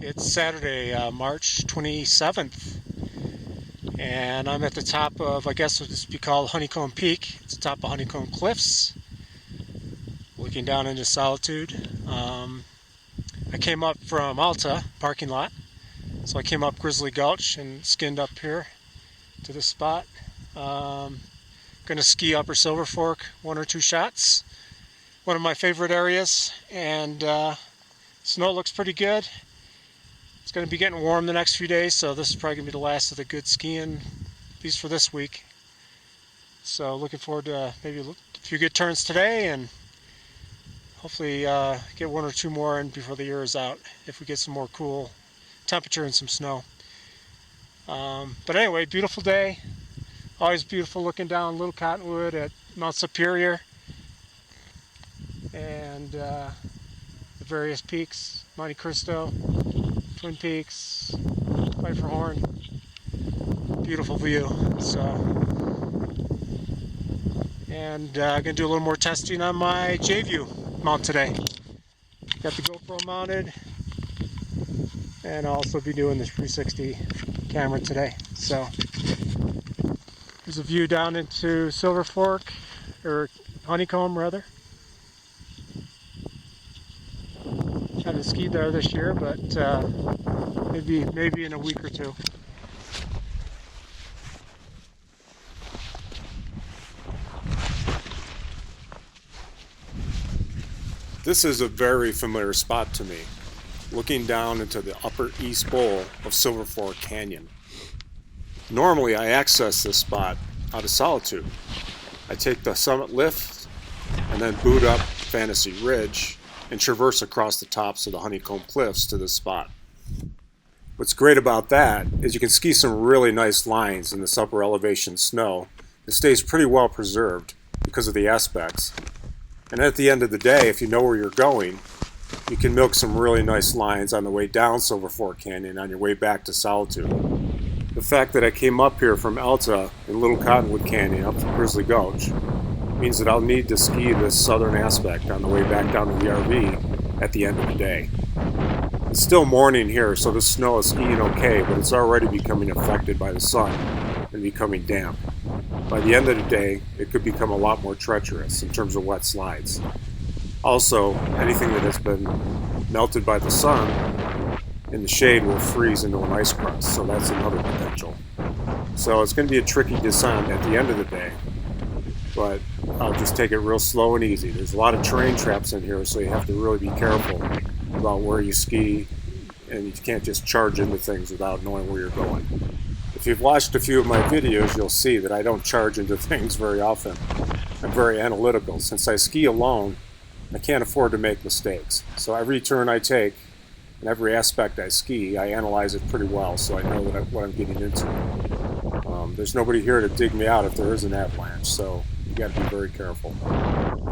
It's Saturday, March 27th, and I'm at the top of, I guess what this would be called Honeycomb Peak. It's the top of Honeycomb Cliffs, looking down into solitude. I came up from Alta parking lot, so I came up Grizzly Gulch and skinned up here to this spot. Gonna ski Upper Silver Fork, one or two shots. One of my favorite areas, and snow looks pretty good. It's going to be getting warm the next few days, so this is probably going to be the last of the good skiing, at least for this week. So looking forward to maybe a few good turns today, and hopefully get one or two more in before the year is out, if we get some more cool temperature and some snow. But anyway, beautiful day. Always beautiful looking down Little Cottonwood at Mount Superior and the various peaks, Monte Cristo, Twin Peaks, Pfeiffer Horn. Beautiful view. So, and I'm gonna do a little more testing on my J-View mount today. Got the GoPro mounted, and I'll also be doing this 360 camera today. So, there's a view down into Silver Fork, or Honeycomb rather. Haven't skied there this year, but maybe in a week or two. This is a very familiar spot to me, looking down into the upper east bowl of Silver Fork Canyon. Normally I access this spot out of solitude. I take the summit lift and then boot up Fantasy Ridge and traverse across the tops of the Honeycomb Cliffs to this spot. What's great about that is you can ski some really nice lines in this upper elevation snow. It stays pretty well preserved because of the aspects. And at the end of the day, if you know where you're going, you can milk some really nice lines on the way down Silver Fork Canyon on your way back to Solitude. The fact that I came up here from Alta in Little Cottonwood Canyon up to Grizzly Gulch means that I'll need to ski this southern aspect on the way back down to the RV at the end of the day. It's still morning here, so the snow is skiing okay, but it's already becoming affected by the sun and becoming damp. By the end of the day, it could become a lot more treacherous in terms of wet slides. Also, anything that has been melted by the sun in the shade will freeze into an ice crust, so that's another potential. So it's going to be a tricky descent at the end of the day, but I'll just take it real slow and easy. There's a lot of terrain traps in here, so you have to really be careful about where you ski, and you can't just charge into things without knowing where you're going. If you've watched a few of my videos, you'll see that I don't charge into things very often. I'm very analytical. Since I ski alone, I can't afford to make mistakes. So every turn I take and every aspect I ski, I analyze it pretty well so I know what I'm getting into. There's nobody here to dig me out if there is an avalanche, so you got to be very careful.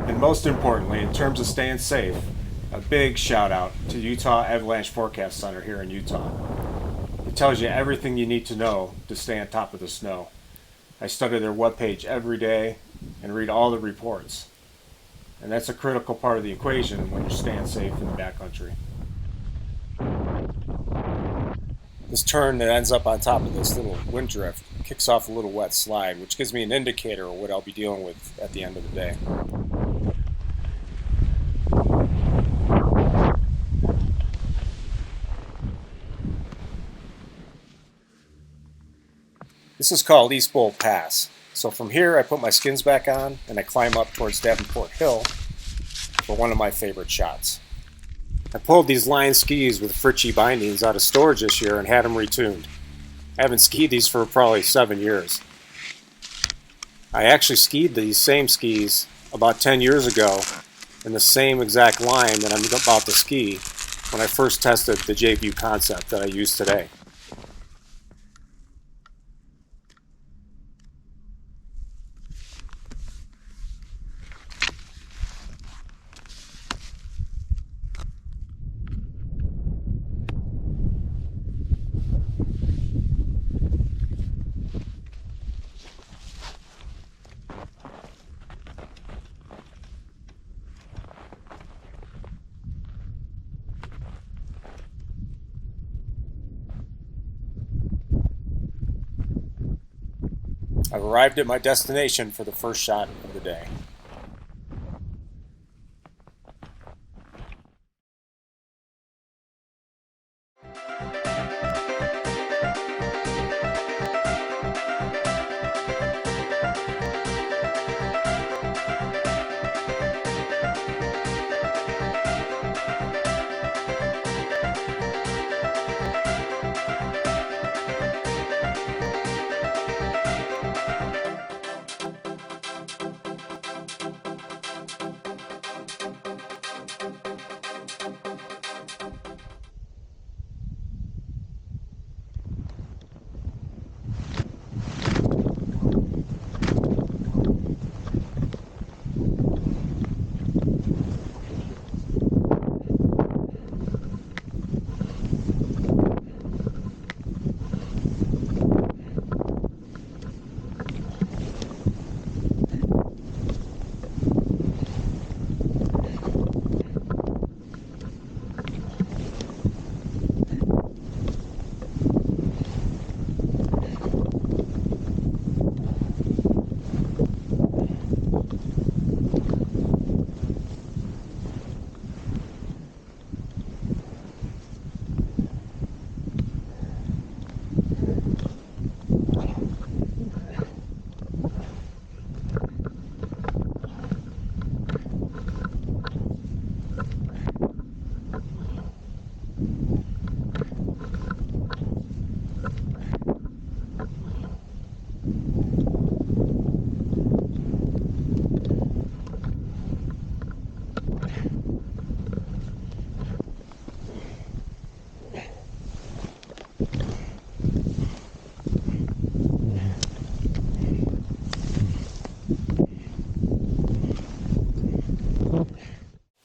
And most importantly, in terms of staying safe, a big shout out to Utah Avalanche Forecast Center here in Utah. It tells you everything you need to know to stay on top of the snow. I study their webpage every day and read all the reports. And that's a critical part of the equation when you're staying safe in the backcountry. This turn that ends up on top of this little wind drift kicks off a little wet slide, which gives me an indicator of what I'll be dealing with at the end of the day. This is called East Bowl Pass. So from here I put my skins back on and I climb up towards Davenport Hill for one of my favorite shots. I pulled these line skis with Fritchie bindings out of storage this year and had them retuned. I haven't skied these for probably 7 years. I actually skied these same skis about 10 years ago in the same exact line that I'm about to ski when I first tested the J-View concept that I use today. I've arrived at my destination for the first shot of the day.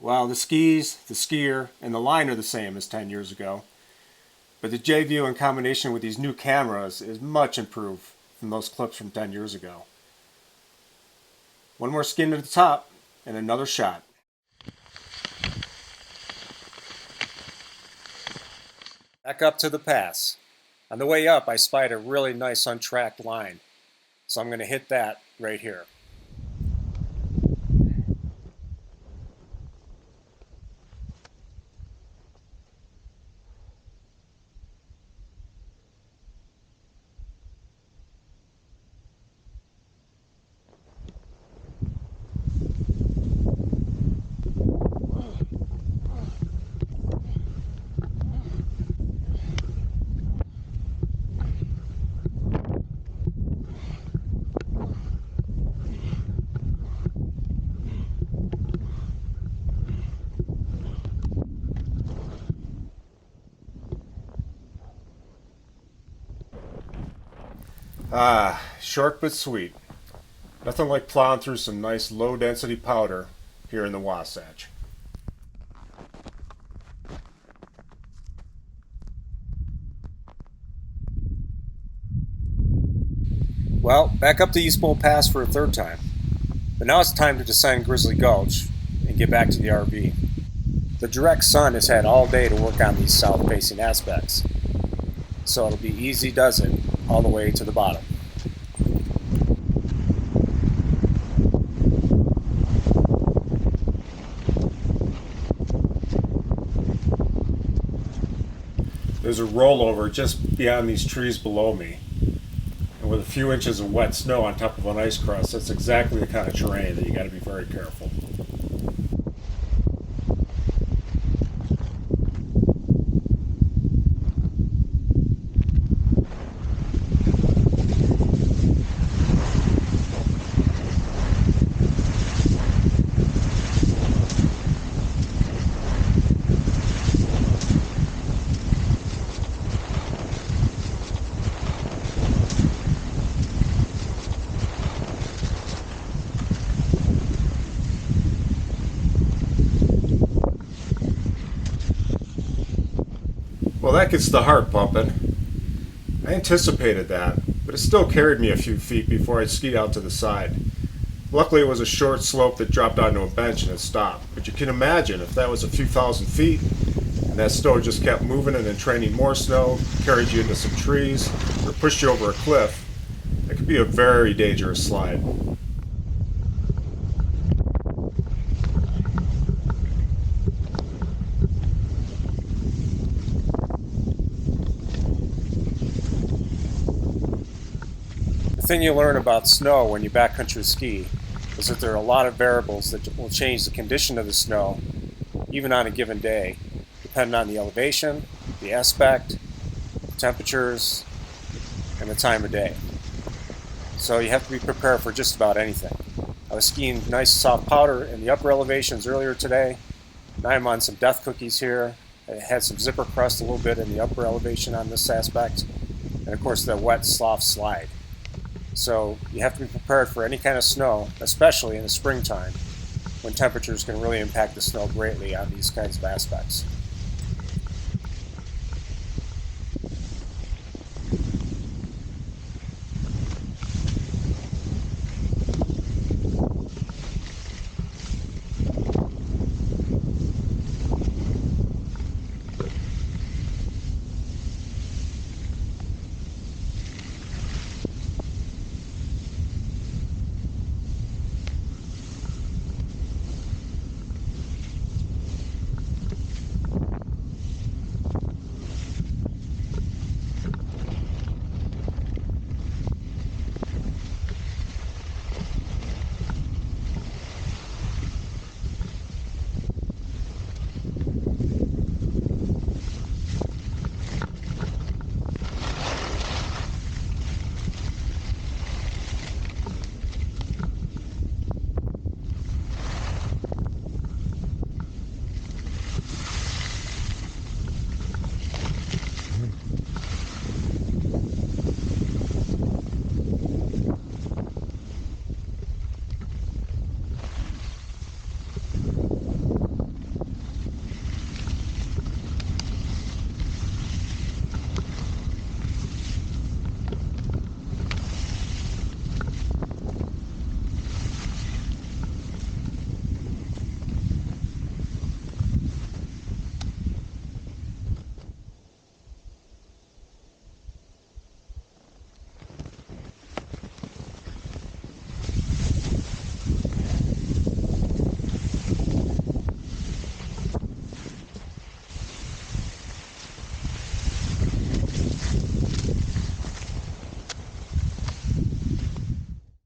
Well, the skis, the skier, and the line are the same as 10 years ago, but the J-View in combination with these new cameras is much improved from those clips from 10 years ago. One more skin to the top, and another shot. Back up to the pass. On the way up, I spied a really nice untracked line, so I'm going to hit that right here. Ah, short but sweet. Nothing like plowing through some nice low-density powder here in the Wasatch. Well, back up to East Bowl Pass for a third time. But now it's time to descend Grizzly Gulch and get back to the RV. The direct sun has had all day to work on these south-facing aspects, so it'll be easy does it all the way to the bottom. There's a rollover just beyond these trees below me, and with a few inches of wet snow on top of an ice crust, that's exactly the kind of terrain that you got to be very careful. Well, that gets the heart pumping. I anticipated that, but it still carried me a few feet before I skied out to the side. Luckily, it was a short slope that dropped onto a bench and it stopped. But you can imagine if that was a few thousand feet, and that snow just kept moving and then training more snow, carried you into some trees, or pushed you over a cliff, It could be a very dangerous slide. The thing you learn about snow when you backcountry ski is that there are a lot of variables that will change the condition of the snow, even on a given day, depending on the elevation, the aspect, temperatures, and the time of day. So you have to be prepared for just about anything. I was skiing nice soft powder in the upper elevations earlier today. Now I'm on some death cookies here. I had some zipper crust a little bit in the upper elevation on this aspect. And of course the wet, soft slide. So you have to be prepared for any kind of snow, especially in the springtime, when temperatures can really impact the snow greatly on these kinds of aspects.